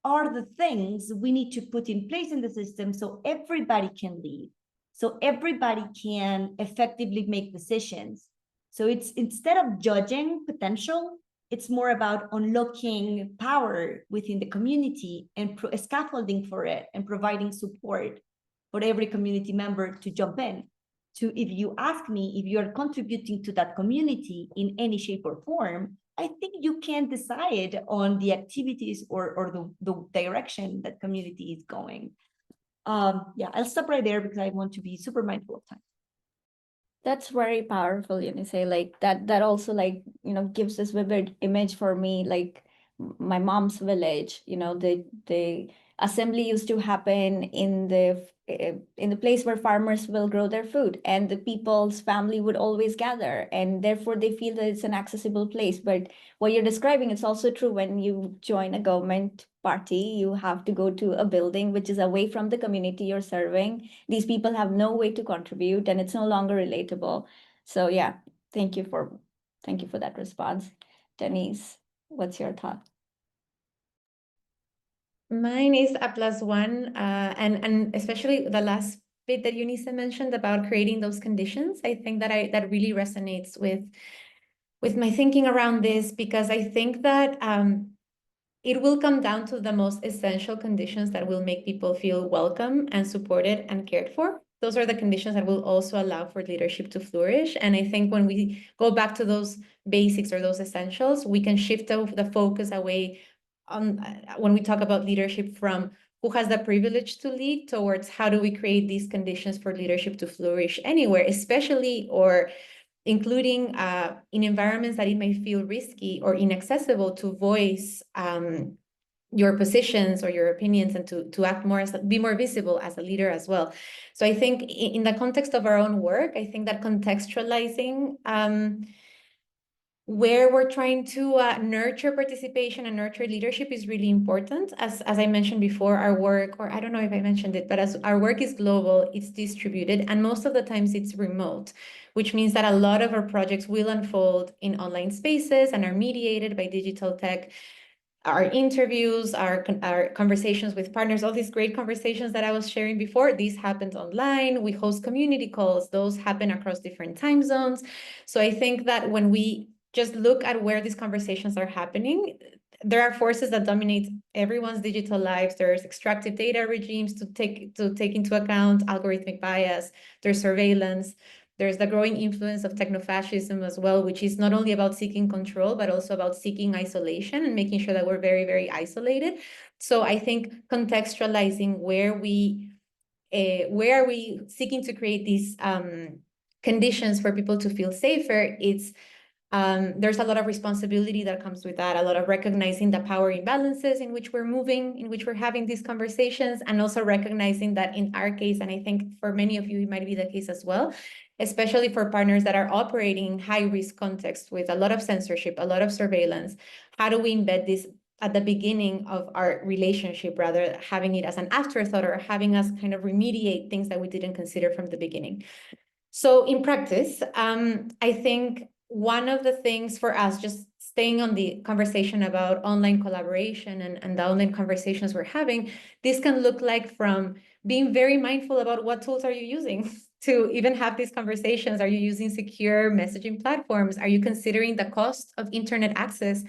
are the things we need to put in place in the system so everybody can lead, so everybody can effectively make decisions. So it's instead of judging potential, it's more about unlocking power within the community and scaffolding for it and providing support for every community member to jump in. To, if you ask me, if you're contributing to that community in any shape or form, I think you can decide on the activities or the direction that community is going. Yeah, I'll stop right there because I want to be super mindful of time. That's very powerful, Eunice. Like that also, like, you know, gives this vivid image for me, like my mom's village, you know, the assembly used to happen in the place where farmers will grow their food, and the people's family would always gather, and therefore they feel that it's an accessible place. But what you're describing, it's also true when you join a government party, you have to go to a building which is away from the community you're serving. These people have no way to contribute, and it's no longer relatable. So yeah, thank you for that response. Denisse, what's your thought? Mine is a +1, and especially the last bit that Eunice mentioned about creating those conditions. I think that really resonates with my thinking around this, because I think that it will come down to the most essential conditions that will make people feel welcome and supported and cared for. Those are the conditions that will also allow for leadership to flourish. And I think when we go back to those basics or those essentials, we can shift the focus away on when we talk about leadership from who has the privilege to lead towards how do we create these conditions for leadership to flourish anywhere, especially or including in environments that it may feel risky or inaccessible to voice your positions or your opinions, and to act more be more visible as a leader as well. So I think in the context of our own work, I think that contextualizing where we're trying to nurture participation and nurture leadership is really important. As I mentioned before, our work, or I don't know if I mentioned it, but as our work is global, it's distributed, and most of the times it's remote, which means that a lot of our projects will unfold in online spaces and are mediated by digital tech. Our interviews, our conversations with partners, all these great conversations that I was sharing before, these happened online. We host community calls. Those happen across different time zones. So I think that when we just look at where these conversations are happening, there are forces that dominate everyone's digital lives. There's extractive data regimes to take into account algorithmic bias. There's surveillance. There's the growing influence of technofascism as well, which is not only about seeking control, but also about seeking isolation and making sure that we're very, very isolated. So I think contextualizing where are we seeking to create these conditions for people to feel safer, there's a lot of responsibility that comes with that, a lot of recognizing the power imbalances in which we're moving, in which we're having these conversations, and also recognizing that in our case, and I think for many of you, it might be the case as well, especially for partners that are operating in high-risk context with a lot of censorship, a lot of surveillance, how do we embed this at the beginning of our relationship, rather than having it as an afterthought or having us kind of remediate things that we didn't consider from the beginning? So in practice, I think one of the things for us, just staying on the conversation about online collaboration and the online conversations we're having, this can look like from being very mindful about what tools are you using to even have these conversations. Are you using secure messaging platforms? Are you considering the cost of internet access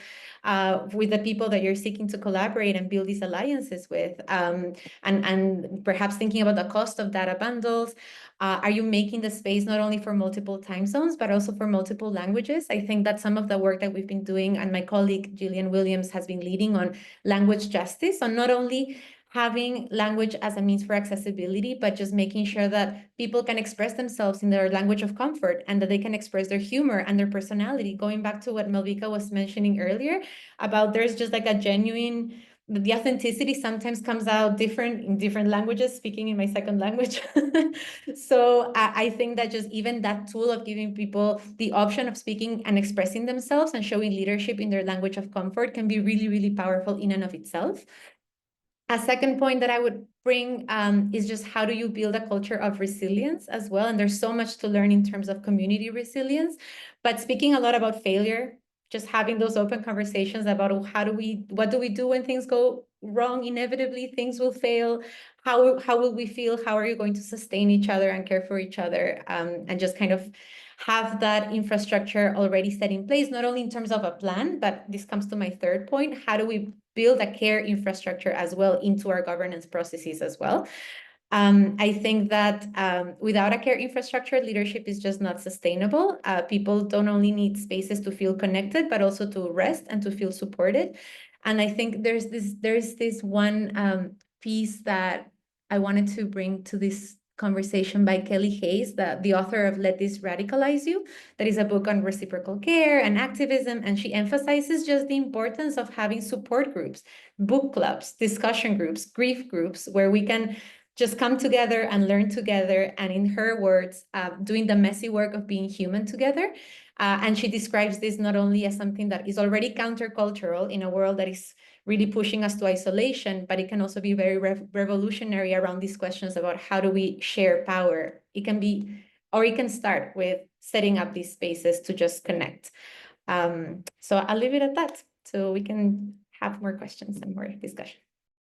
with the people that you're seeking to collaborate and build these alliances with? And perhaps thinking about the cost of data bundles. Are you making the space not only for multiple time zones, but also for multiple languages? I think that some of the work that we've been doing, and my colleague Gillian Williams has been leading on language justice, on not only having language as a means for accessibility, but just making sure that people can express themselves in their language of comfort and that they can express their humor and their personality. Going back to what Malvika was mentioning earlier about there's just like a genuine, the authenticity sometimes comes out different in different languages, speaking in my second language. So I think that just even that tool of giving people the option of speaking and expressing themselves and showing leadership in their language of comfort can be really, really powerful in and of itself. A second point that I would bring is just how do you build a culture of resilience as well? And there's so much to learn in terms of community resilience, but speaking a lot about failure, just having those open conversations about what do we do when things go wrong? Inevitably, things will fail. How will we feel? How are you going to sustain each other and care for each other? And just kind of have that infrastructure already set in place, not only in terms of a plan, but this comes to my third point. How do we build a care infrastructure as well into our governance processes as well? I think that without a care infrastructure, leadership is just not sustainable. People don't only need spaces to feel connected, but also to rest and to feel supported. And I think there's this one piece that I wanted to bring to this conversation by Kelly Hayes, the author of Let This Radicalize You. That is a book on reciprocal care and activism. And she emphasizes just the importance of having support groups, book clubs, discussion groups, grief groups, where we can just come together and learn together. And in her words, doing the messy work of being human together. And she describes this not only as something that is already countercultural in a world that is really pushing us to isolation, but it can also be very revolutionary around these questions about how do we share power. It can be, or it can start with setting up these spaces to just connect. So I'll leave it at that so we can have more questions and more discussion.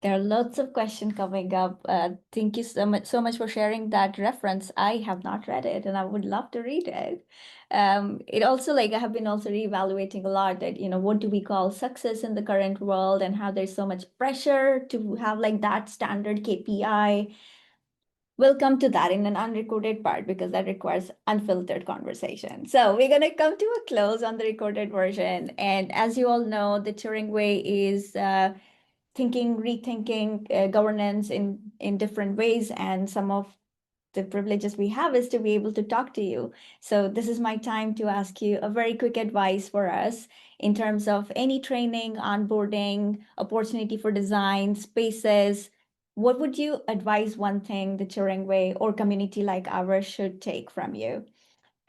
There are lots of questions coming up. Thank you so much for sharing that reference. I have not read it and I would love to read it. It also, like, I have been also reevaluating a lot that, what do we call success in the current world and how there's so much pressure to have like that standard KPI. We'll come to that in an unrecorded part because that requires unfiltered conversation. So we're going to come to a close on the recorded version. And as you all know, the Turing Way is rethinking governance in different ways. And some of the privileges we have is to be able to talk to you. So this is my time to ask you a very quick advice for us in terms of any training, onboarding, opportunity for design, spaces. What would you advise one thing the Turing Way or community like ours should take from you?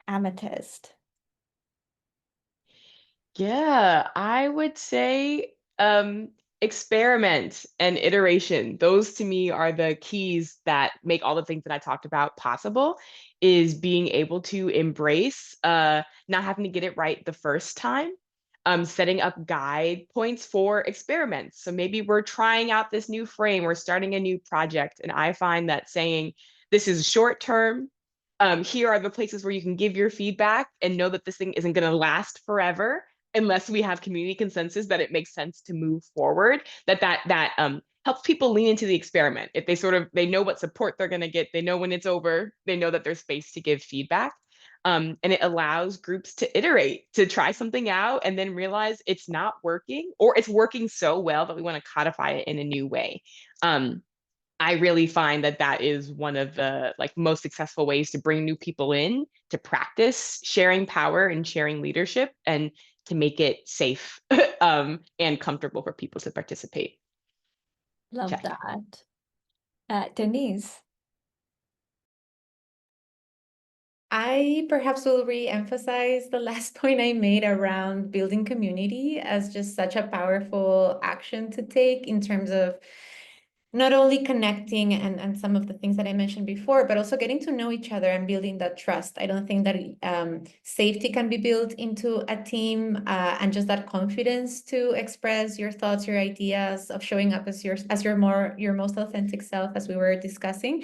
Amethyst. Yeah, I would say experiment and iteration. Those to me are the keys that make all the things that I talked about possible, is being able to embrace not having to get it right the first time, setting up guide points for experiments. So maybe we're trying out this new frame, we're starting a new project, and I find that saying this is short term, here are the places where you can give your feedback and know that this thing isn't going to last forever unless we have community consensus that it makes sense to move forward. That helps people lean into the experiment. If they know what support they're going to get, they know when it's over, they know that there's space to give feedback. And it allows groups to iterate, to try something out and then realize it's not working, or it's working so well that we want to codify it in a new way. I really find that is one of the most successful ways to bring new people in, to practice sharing power and sharing leadership, and to make it safe and comfortable for people to participate. Love Check. that. Denisse. I perhaps will re-emphasize the last point I made around building community as just such a powerful action to take in terms of not only connecting and some of the things that I mentioned before, but also getting to know each other and building that trust. I don't think that safety can be built into a team and just that confidence to express your thoughts, your ideas, of showing up as your most authentic self, as we were discussing.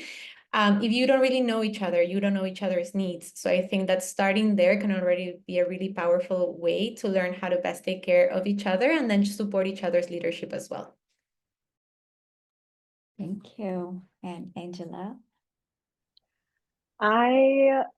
If you don't really know each other, you don't know each other's needs. So I think that starting there can already be a really powerful way to learn how to best take care of each other and then support each other's leadership as well. Thank you. And Angela?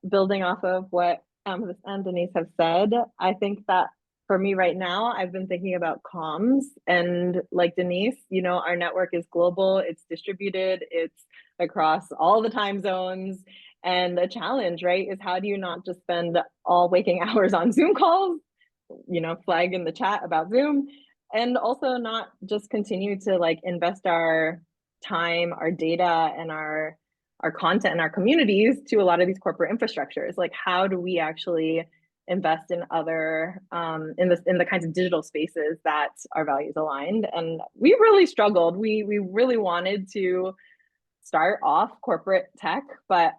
Building off of what Amethyst and Denisse have said, I think that for me right now, I've been thinking about comms, and like Denisse, our network is global, it's distributed, it's across all the time zones. And the challenge, right, is how do you not just spend all waking hours on Zoom calls, flag in the chat about Zoom, and also not just continue to invest our time, our data, and our content and our communities to a lot of these corporate infrastructures. How do we actually invest in other in the kinds of digital spaces that are values aligned? And we really struggled. We really wanted to start off corporate tech, but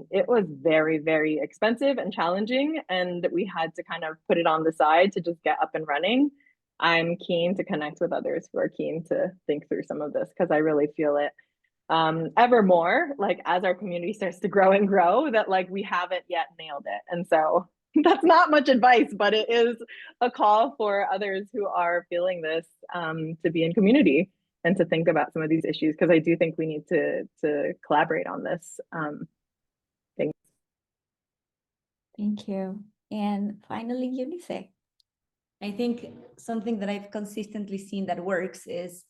it was very, very expensive and challenging, and we had to kind of put it on the side to just get up and running. I'm keen to connect with others who are keen to think through some of this, because I really feel it ever more, as our community starts to grow and grow, that we haven't yet nailed it. And so that's not much advice, but it is a call for others who are feeling this to be in community and to think about some of these issues, because I do think we need to collaborate on this thing. Thank you. And finally, Eunice. I think something that I've consistently seen that works is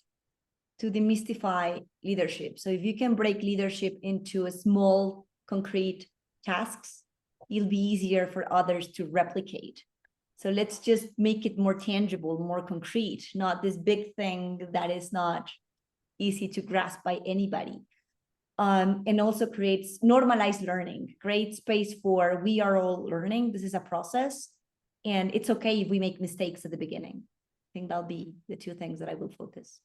to demystify leadership. So if you can break leadership into a small, concrete tasks, it'll be easier for others to replicate. So let's just make it more tangible, more concrete, not this big thing that is not easy to grasp by anybody. And also creates normalized learning, create space for we are all learning. This is a process, and it's okay if we make mistakes at the beginning. I think that'll be the two things that I will focus.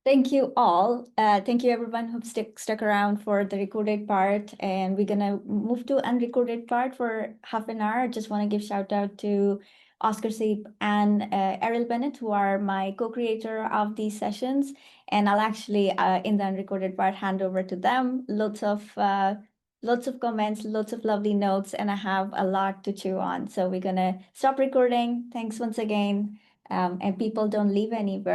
Thank you all. Thank you everyone who stuck around for the recorded part, and we're gonna move to unrecorded part for half an hour. I just want to give shout out to Oscar Seep and Errol Bennett, who are my co-creator of these sessions. And I'll actually, in the unrecorded part, hand over to them. Lots of comments, lots of lovely notes, and I have a lot to chew on. So we're gonna stop recording. Thanks once again. And people don't leave anywhere.